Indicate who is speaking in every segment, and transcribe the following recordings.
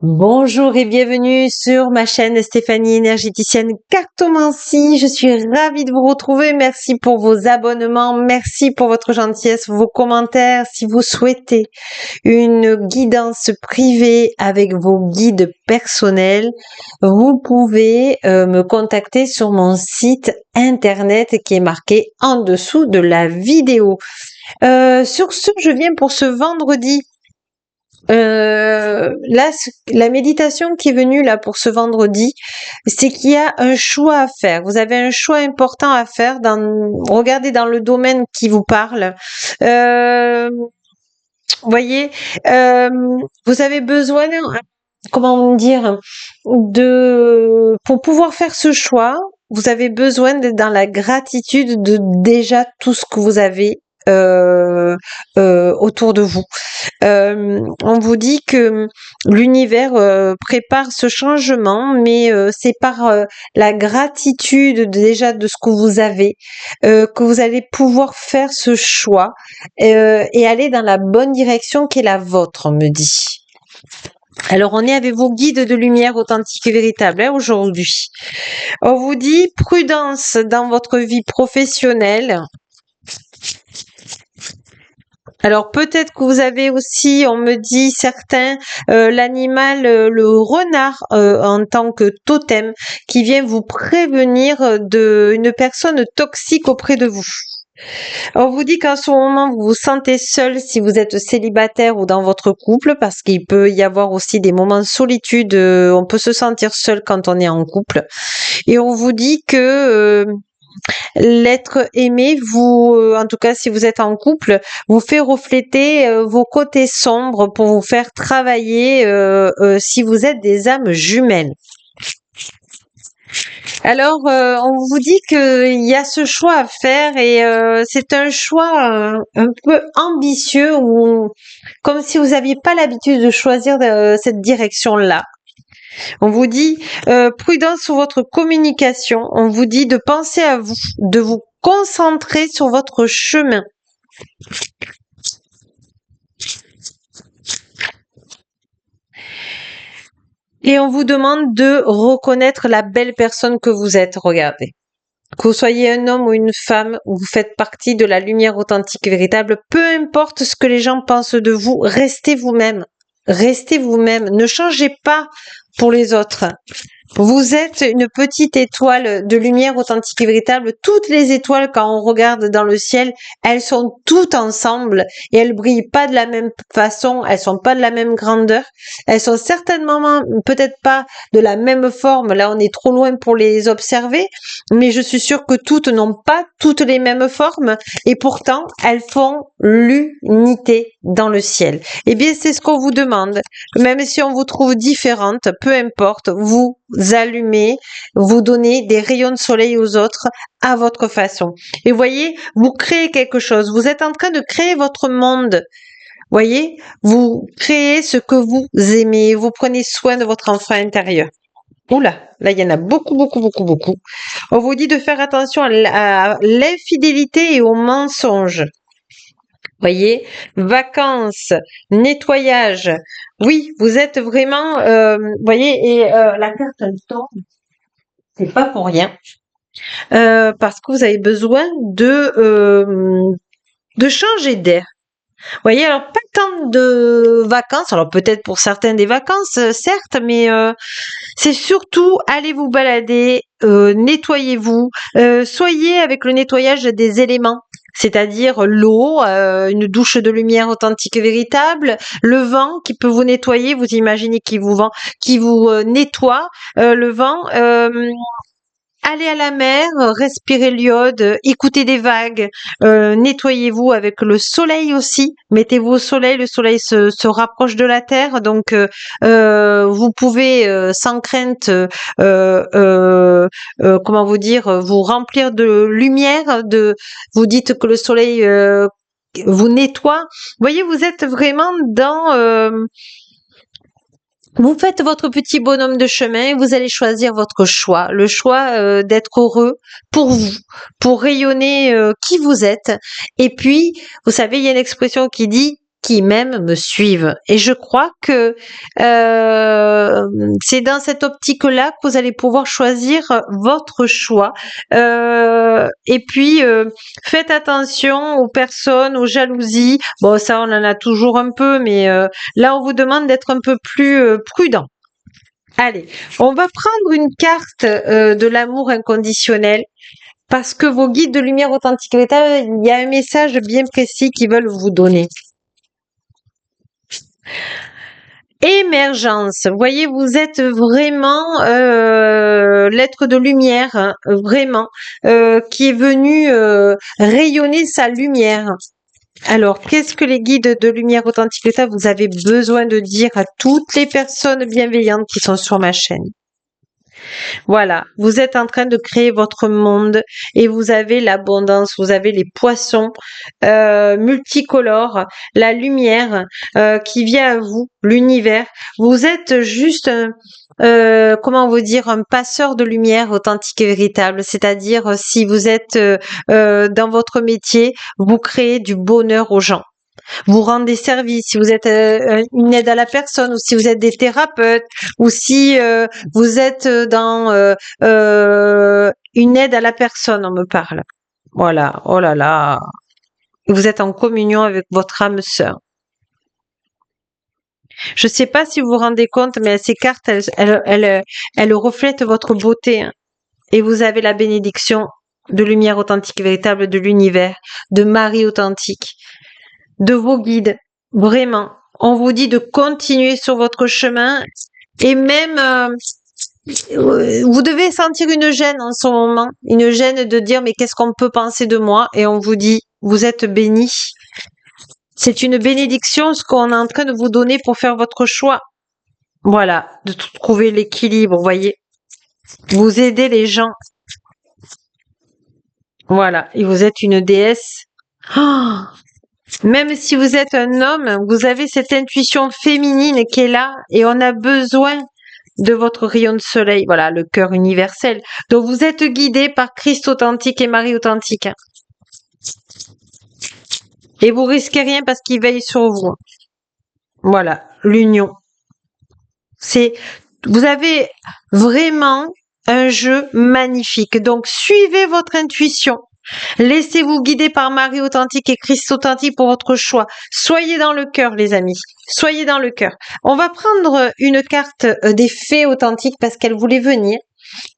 Speaker 1: Bonjour et bienvenue sur ma chaîne Stéphanie Énergéticienne Cartomancie. Je suis ravie de vous retrouver. Merci pour vos abonnements. Merci pour votre gentillesse, vos commentaires. Si vous souhaitez une guidance privée avec vos guides personnels, vous pouvez me contacter sur mon site internet qui est marqué en dessous de la vidéo. Sur ce, je viens pour ce vendredi. Là, la méditation qui est venue là pour ce vendredi, c'est qu'il y a un choix à faire. Vous avez un choix important à faire. Regardez dans le domaine qui vous parle. Voyez, vous avez besoin, comment dire, pour pouvoir faire ce choix, vous avez besoin d'être dans la gratitude de déjà tout ce que vous avez autour de vous. On vous dit que l'univers prépare ce changement, mais c'est par la gratitude déjà de ce que vous avez que vous allez pouvoir faire ce choix et aller dans la bonne direction qui est la vôtre, on me dit. Alors, on est avec vos guides de lumière authentique et véritable aujourd'hui. On vous dit prudence dans votre vie professionnelle. Alors peut-être que vous avez aussi, on me dit certains, l'animal, le renard en tant que totem qui vient vous prévenir d'une personne toxique auprès de vous. On vous dit qu'en ce moment, vous vous sentez seul si vous êtes célibataire ou dans votre couple, parce qu'il peut y avoir aussi des moments de solitude. On peut se sentir seul quand on est en couple. Et on vous dit que l'être aimé, en tout cas si vous êtes en couple, vous fait refléter vos côtés sombres pour vous faire travailler si vous êtes des âmes jumelles. Alors, on vous dit qu'il y a ce choix à faire et c'est un choix un peu ambitieux ou comme si vous n'aviez pas l'habitude de choisir cette direction-là. On vous dit prudence sur votre communication. On vous dit de penser à vous, de vous concentrer sur votre chemin. Et on vous demande de reconnaître la belle personne que vous êtes. Regardez. Que vous soyez un homme ou une femme, vous faites partie de la lumière authentique et véritable. Peu importe ce que les gens pensent de vous, restez vous-même. Restez vous-même. Ne changez pas pour les autres. Vous êtes une petite étoile de lumière authentique et véritable. Toutes les étoiles, quand on regarde dans le ciel, elles sont toutes ensemble et elles brillent pas de la même façon, elles sont pas de la même grandeur. Elles sont certainement peut-être pas de la même forme. Là, on est trop loin pour les observer, mais je suis sûre que toutes n'ont pas toutes les mêmes formes et pourtant, elles font l'unité dans le ciel. Eh bien, c'est ce qu'on vous demande. Même si on vous trouve différente, peu importe, vous allumez, vous donnez des rayons de soleil aux autres à votre façon. Et voyez, vous créez quelque chose. Vous êtes en train de créer votre monde. Voyez, vous créez ce que vous aimez. Vous prenez soin de votre enfant intérieur. Oula, là, il y en a beaucoup, beaucoup, beaucoup, beaucoup. On vous dit de faire attention à l'infidélité et aux mensonges. Voyez, vacances, nettoyage. Oui, vous êtes vraiment, voyez, et la carte elle tombe, c'est pas pour rien, parce que vous avez besoin de changer d'air. Voyez, alors pas tant de vacances, alors peut-être pour certains des vacances, certes, mais c'est surtout allez vous balader, nettoyez-vous, soyez avec le nettoyage des éléments. C'est-à-dire l'eau, une douche de lumière authentique et véritable, le vent qui peut vous nettoyer, vous imaginez qui vous nettoie, le vent, allez à la mer, respirez l'iode, écoutez des vagues, nettoyez-vous avec le soleil aussi, mettez-vous au soleil, le soleil se rapproche de la terre, donc vous pouvez sans crainte, comment vous dire, vous remplir de lumière, vous dites que le soleil vous nettoie. Vous voyez, vous êtes vraiment dans... vous faites votre petit bonhomme de chemin et vous allez choisir votre choix, le choix d'être heureux pour vous, pour rayonner qui vous êtes. Et puis, vous savez, il y a une expression qui dit qui même me suivent. Et je crois que c'est dans cette optique-là que vous allez pouvoir choisir votre choix. Et puis, faites attention aux personnes, aux jalousies. Bon, ça, on en a toujours un peu, mais là, on vous demande d'être un peu plus prudent. Allez, on va prendre une carte de l'amour inconditionnel. Parce que vos guides de lumière authentique véritable, il y a un message bien précis qu'ils veulent vous donner. Émergence. Vous voyez, vous êtes vraiment l'être de lumière, hein, vraiment, qui est venu rayonner sa lumière. Alors, qu'est-ce que les guides de lumière authentique véritable vous avez besoin de dire à toutes les personnes bienveillantes qui sont sur ma chaîne? Voilà, vous êtes en train de créer votre monde et vous avez l'abondance, vous avez les poissons multicolores, la lumière qui vient à vous, l'univers. Vous êtes juste comment vous dire, un passeur de lumière authentique et véritable. C'est-à-dire, si vous êtes dans votre métier, vous créez du bonheur aux gens. Vous rendez service, si vous êtes une aide à la personne, ou si vous êtes des thérapeutes, ou si vous êtes dans une aide à la personne, on me parle. Voilà, oh là là. Vous êtes en communion avec votre âme sœur. Je ne sais pas si vous vous rendez compte, mais ces cartes, elles reflètent votre beauté. Hein. Et vous avez la bénédiction de lumière authentique véritable de l'univers, de Marie authentique, de vos guides. Vraiment, on vous dit de continuer sur votre chemin et même vous devez sentir une gêne en ce moment, une gêne de dire mais qu'est-ce qu'on peut penser de moi, et on vous dit vous êtes bénis. C'est une bénédiction ce qu'on est en train de vous donner pour faire votre choix. Voilà, de trouver l'équilibre, vous voyez. Vous aidez les gens. Voilà, et vous êtes une déesse. Oh, même si vous êtes un homme, vous avez cette intuition féminine qui est là et on a besoin de votre rayon de soleil. Voilà, le cœur universel. Donc vous êtes guidé par Christ authentique et Marie authentique. Et vous risquez rien parce qu'il veille sur vous. Voilà, l'union. Vous avez vraiment un jeu magnifique. Donc suivez votre intuition. Laissez-vous guider par Marie authentique et Christ authentique pour votre choix. Soyez dans le cœur, les amis. Soyez dans le cœur. On va prendre une carte des fées authentiques parce qu'elles voulaient venir.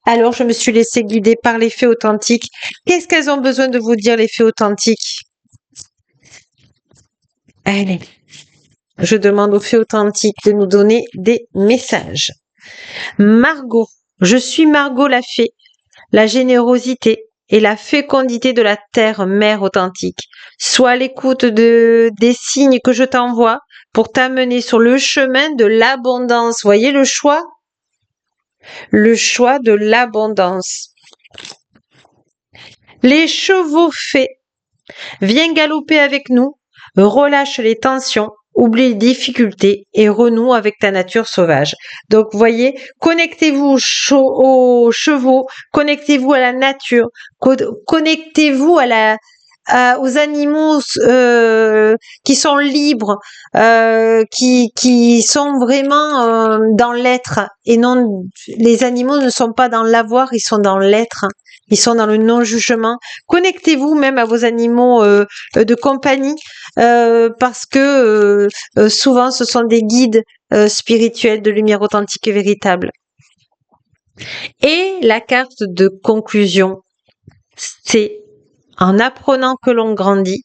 Speaker 1: Alors, je me suis laissée guider par les fées authentiques. Qu'est-ce qu'elles ont besoin de vous dire, les fées authentiques? Allez. Je demande aux fées authentiques de nous donner des messages. Margot. Je suis Margot la fée. La générosité et la fécondité de la terre mère authentique. Sois à l'écoute des signes que je t'envoie pour t'amener sur le chemin de l'abondance. Voyez le choix? Le choix de l'abondance. Les chevaux fées. Viens galoper avec nous, relâche les tensions, oublie les difficultés et renoue avec ta nature sauvage. Donc, vous voyez, connectez-vous aux chevaux, connectez-vous à la nature, connectez-vous aux animaux qui sont libres, qui sont vraiment dans l'être, et non, les animaux ne sont pas dans l'avoir, ils sont dans l'être. Ils sont dans le non-jugement. Connectez-vous même à vos animaux de compagnie parce que souvent ce sont des guides spirituels de lumière authentique et véritable. Et la carte de conclusion, c'est en apprenant que l'on grandit.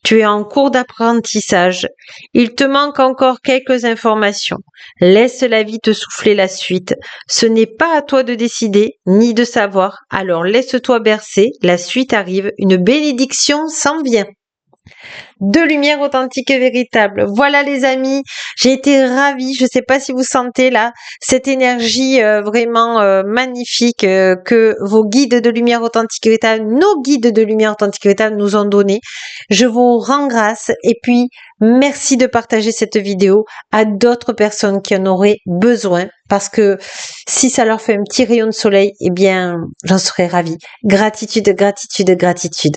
Speaker 1: Tu es en cours d'apprentissage. Il te manque encore quelques informations. Laisse la vie te souffler la suite. Ce n'est pas à toi de décider, ni de savoir. Alors laisse-toi bercer. La suite arrive. Une bénédiction s'en vient. De lumière authentique et véritable. Voilà les amis, j'ai été ravie. Je ne sais pas si vous sentez là cette énergie vraiment magnifique que vos guides de lumière authentique et véritable, nos guides de lumière authentique et véritable nous ont donné. Je vous rends grâce et puis merci de partager cette vidéo à d'autres personnes qui en auraient besoin parce que si ça leur fait un petit rayon de soleil, eh bien j'en serais ravie. Gratitude, gratitude, gratitude.